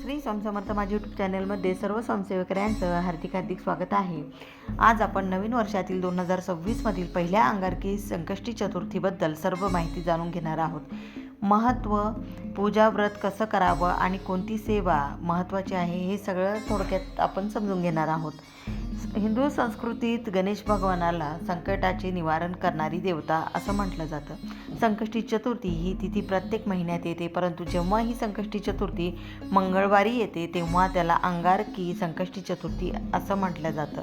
श्री स्वामी समर्थ माझ्या यूट्यूब चॅनलमध्ये सर्व स्वयंसेवकऱ्यांचं हार्दिक स्वागत आहे। आज आपण नवीन वर्षातील 2026मधील पहिल्या अंगारकी संकष्टी चतुर्थीबद्दल सर्व माहिती जाणून घेणार आहोत। महत्त्व, पूजा व्रत कसं करावं आणि कोणती सेवा महत्त्वाची आहे हे सगळं थोडक्यात आपण समजून घेणार आहोत। हिंदू संस्कृतीत गणेश भगवानाला संकटाचे निवारण करणारी देवता असं म्हटलं जातं। संकष्टी चतुर्थी ही तिथी प्रत्येक महिन्यात येते, परंतु जेव्हा ही संकष्टी चतुर्थी मंगळवारी येते तेव्हा त्याला अंगारकी संकष्टी चतुर्थी असं म्हटलं जातं।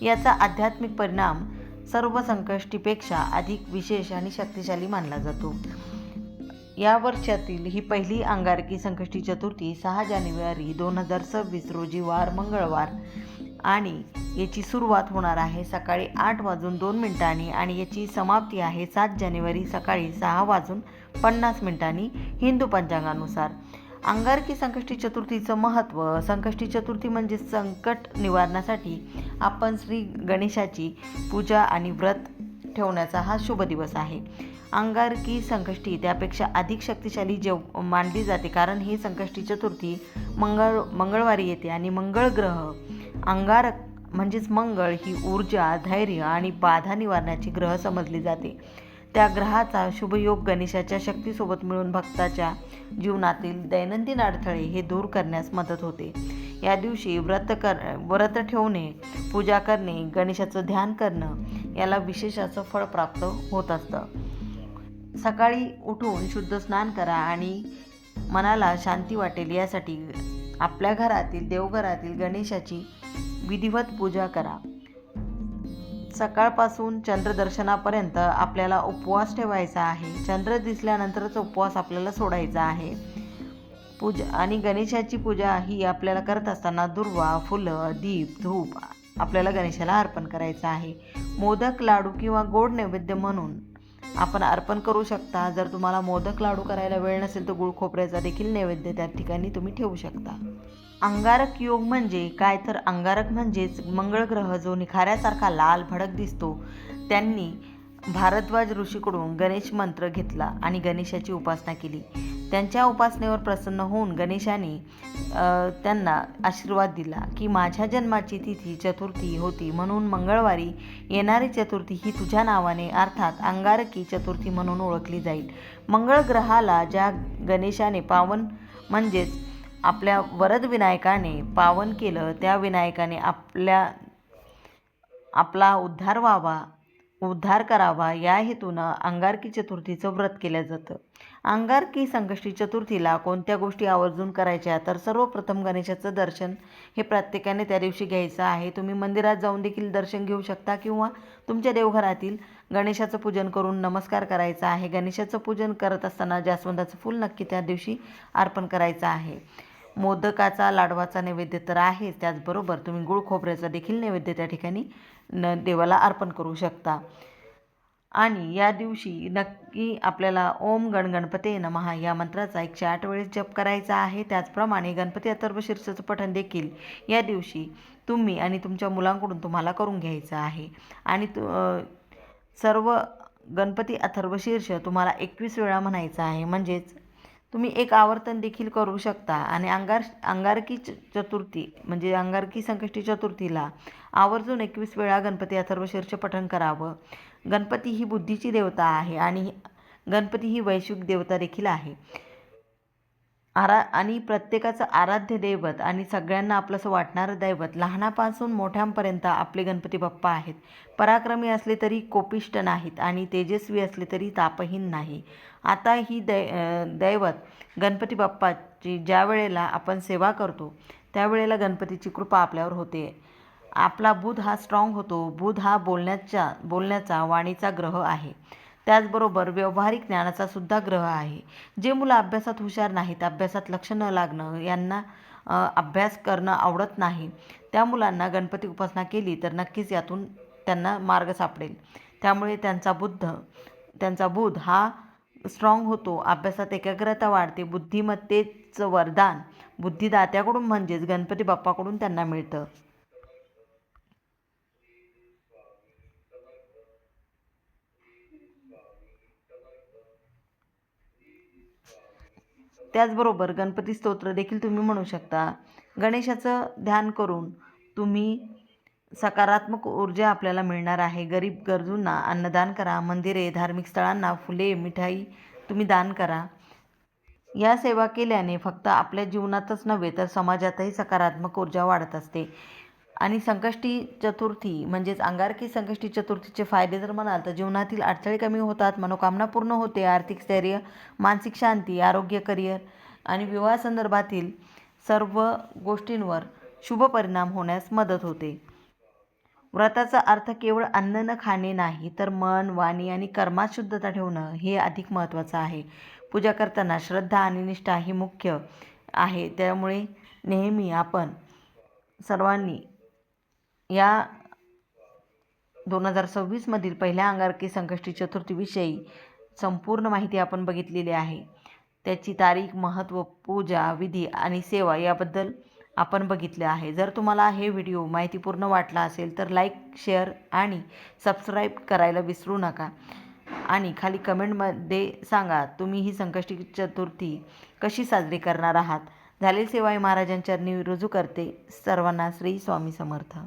याचा आध्यात्मिक परिणाम सर्व संकष्टीपेक्षा अधिक विशेष आणि शक्तिशाली मानला जातो। या वर्षातील ही पहिली अंगारकी संकष्टी चतुर्थी 6 जानेवारी 2026 रोजी वार मंगळवार आणि याची सुरुवात होणार आहे सकाळी 8:02 आणि याची समाप्ती आहे 7 जानेवारी सकाळी 6:50 हिंदू पंचांगानुसार। अंगारकी संकष्टी चतुर्थीचं महत्त्व। संकष्टी चतुर्थी म्हणजे संकट निवारणासाठी आपण श्री गणेशाची पूजा आणि व्रत ठेवण्याचा हा शुभ दिवस आहे। अंगारकी संकष्टी त्यापेक्षा अधिक शक्तिशाली मानली जाते, कारण ही संकष्टी चतुर्थी मंगळवारी येते आणि मंगळ ग्रह अंगारक म्हणजेच मंगळ ही ऊर्जा, धैर्य आणि बाधा निवारण्याची ग्रह समजली जाते। त्या ग्रहाचा शुभयोग गणेशाच्या शक्तीसोबत मिळून भक्ताच्या जीवनातील दैनंदिन अडथळे हे दूर करण्यास मदत होते। या दिवशी व्रत ठेवणे, पूजा करणे, गणेशाचं ध्यान करणं याला विशेष असं फळ प्राप्त होत असतं। सकाळी उठून शुद्ध स्नान करा आणि मनाला शांती वाटेल यासाठी आपल्या घरातील देवघरातील गणेशाची विधिवत पूजा करा। सकाळपासून चंद्रदर्शनापर्यंत आपल्याला उपवास ठेवायचा आहे। चंद्र दिसल्यानंतरच उपवास आपल्याला सोडायचा आहे। पूजा आणि गणेशाची पूजा ही आपल्याला करत असताना दुर्वा, फुलं, दीप, धूप आपल्याला गणेशाला अर्पण करायचं आहे। मोदक, लाडू किंवा गोड नैवेद्य म्हणून आपण अर्पण करू शकता। जर तुम्हाला मोदक लाडू करायला वेळ नसेल तर गुळ खोबऱ्याचा देखील नैवेद्य त्या ठिकाणी तुम्ही ठेवू शकता। अंगारक योग म्हणजे काय, तर अंगारक म्हणजेच मंगळ ग्रह जो निखाऱ्यासारखा लाल भडक दिसतो। त्यांनी भारद्वाज ऋषीकडून गणेश मंत्र घेतला आणि गणेशाची उपासना केली। त्यांच्या उपासनेवर प्रसन्न होऊन गणेशाने त्यांना आशीर्वाद दिला की माझ्या जन्माची तिथी चतुर्थी होती, म्हणून मंगळवारी येणारी चतुर्थी ही तुझ्या नावाने अर्थात अंगारकी चतुर्थी म्हणून ओळखली जाईल। मंगळ ग्रहाला ज्या गणेशाने पावन म्हणजेच आपल्या वरद विनायकाने पावन केलं, त्या विनायकाने आपला उद्धार करावा या हेतूनं अंगारकी चतुर्थीचं व्रत केलं जातं। अंगारकी संकष्टी चतुर्थीला कोणत्या गोष्टी आवर्जून करायच्या, तर सर्वप्रथम गणेशाचं दर्शन हे प्रत्येकाने त्या दिवशी घ्यायचं आहे। तुम्ही मंदिरात जाऊन देखील दर्शन घेऊ शकता किंवा तुमच्या देवघरातील गणेशाचं पूजन करून नमस्कार करायचा आहे। गणेशाचं पूजन करत असताना जास्वंदाचं फूल नक्की त्या दिवशी अर्पण करायचं आहे। मोदकाचा, लाडवाचा नैवेद्य तर आहेच, त्याचबरोबर तुम्ही गुळ खोबऱ्याचा देखील नैवेद्य त्या ठिकाणी देवाला अर्पण करू शकता। आणि या दिवशी नक्की आपल्याला ओम गणपते नमः या मंत्राचा 108 वेळेस जप करायचा आहे। त्याचप्रमाणे गणपती अथर्वशीर्षाचं पठण देखील या दिवशी तुम्ही आणि तुमच्या मुलांकडून तुम्हाला करून घ्यायचं आहे। आणि सर्व गणपती अथर्वशीर्ष तुम्हाला 21 वेळा म्हणायचं आहे, म्हणजेच तुम्ही एक आवर्तन देखील करू शकता। आणि अंगारकी चतुर्थी म्हणजे अंगारकी संकष्टी चतुर्थीला आवर्जून 21 वेळा गणपती अथर्वशीर्ष पठण करावं। गणपती ही बुद्धीची देवता आहे आणि गणपती ही वैश्विक देवता देखील आहे आणि प्रत्येकाचं आराध्य दैवत आणि सगळ्यांना आपलंसं वाटणारं दैवत। लहानापासून मोठ्यांपर्यंत आपले गणपती बाप्पा आहेत। पराक्रमी असले तरी कोपिष्ट नाहीत आणि तेजस्वी असले तरी तापहीन नाही। आता ही दैवत गणपती बाप्पाची ज्या वेळेला आपण सेवा करतो त्यावेळेला गणपतीची कृपा आपल्यावर होते। आपला बुध हा स्ट्रॉंग होतो। बुध हा बोलण्याचा वाणीचा ग्रह आहे, त्याचबरोबर व्यावहारिक ज्ञानाचा सुद्धा ग्रह आहे। जे मुलं अभ्यासात हुशार नाहीत, अभ्यासात लक्ष न लागणं, यांना अभ्यास करणं आवडत नाही, त्या मुलांना गणपती उपासना केली तर नक्कीच यातून त्यांना मार्ग सापडेल। त्यामुळे त्यांचा बुध हा स्ट्रॉंग होतो, अभ्यासात एकाग्रता वाढते, बुद्धिमत्तेचं वरदान बुद्धिदात्याकडून म्हणजेच गणपती बाप्पाकडून त्यांना मिळतं। त्याचबरोबर गणपती स्तोत्र देखील तुम्ही म्हणू शकता. गणेशाचं ध्यान करून तुम्ही सकारात्मक ऊर्जा आपल्याला मिळणार आहे. गरीब गरजूंना अन्नदान करा. मंदिरे, धार्मिक स्थळांना फुले, मिठाई तुम्ही दान करा. या सेवा केल्याने फक्त आपल्या जीवनातच नव्हे तर समाजातही सकारात्मक ऊर्जा वाढत असते. आणि संकष्टी चतुर्थी म्हणजेच अंगारकी संकष्टी चतुर्थीचे फायदे जर म्हणाल तर जीवनातील अडथळे कमी होतात, मनोकामना पूर्ण होते, आर्थिक स्थैर्य, मानसिक शांती, आरोग्य, करिअर आणि विवाह संदर्भातील सर्व गोष्टींवर शुभ परिणाम होण्यास मदत होते. व्रताचा अर्थ केवळ अन्न न खाणे नाही तर मन, वाणी आणि कर्मात शुद्धता ठेवणं हे अधिक महत्त्वाचं आहे. पूजा करताना श्रद्धा आणि निष्ठा ही मुख्य आहे. त्यामुळे नेहमी आपण सर्वांनी या 2026 मधील पहिल्या अंगारकी संकष्टी चतुर्थीविषयी संपूर्ण माहिती आपण बघितलेली आहे. त्याची तारीख, महत्त्व, पूजा, विधी आणि सेवा याबद्दल आपण बघितले आहे. जर तुम्हाला हे व्हिडिओ माहितीपूर्ण वाटला असेल तर लाईक, शेअर आणि सबस्क्राईब करायला विसरू नका. आणि खाली कमेंटमध्ये सांगा तुम्ही ही संकष्टी चतुर्थी कशी साजरी करणार आहात. झालेली सेवा ही महाराजांच्या चरणी रुजू करते. सर्वांना श्री स्वामी समर्थ.